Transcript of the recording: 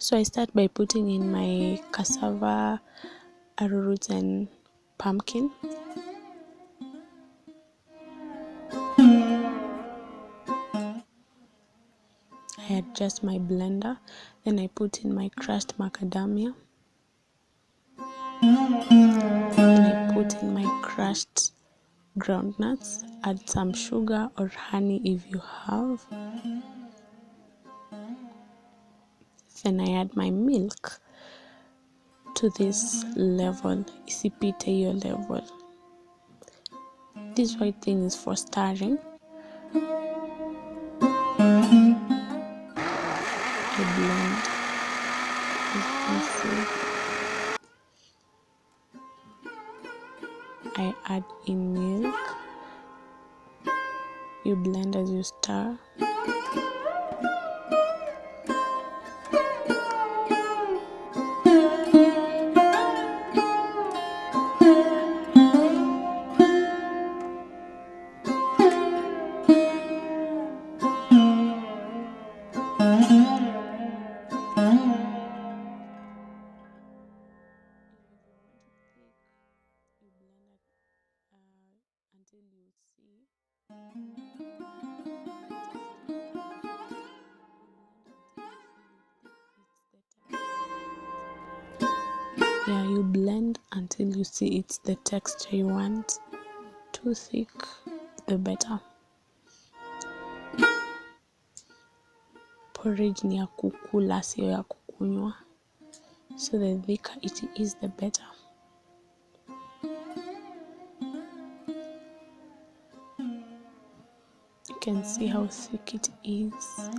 So I start by putting in my cassava, arrowroot and pumpkin. I adjust my blender, then I put in my crushed macadamia. Then I put in my crushed groundnuts, add some sugar or honey if you have. Then I add my milk to this level, isipite hiyo level. This white thing is for stirring. I blend, as you can see. I add in milk. You blend as you stir. Yeah, you blend until you see it's the texture you want. Too thick, the better. Porridge ni ya kukula, sio ya kukunywa. So the thicker it is, the better. You can see how thick it is.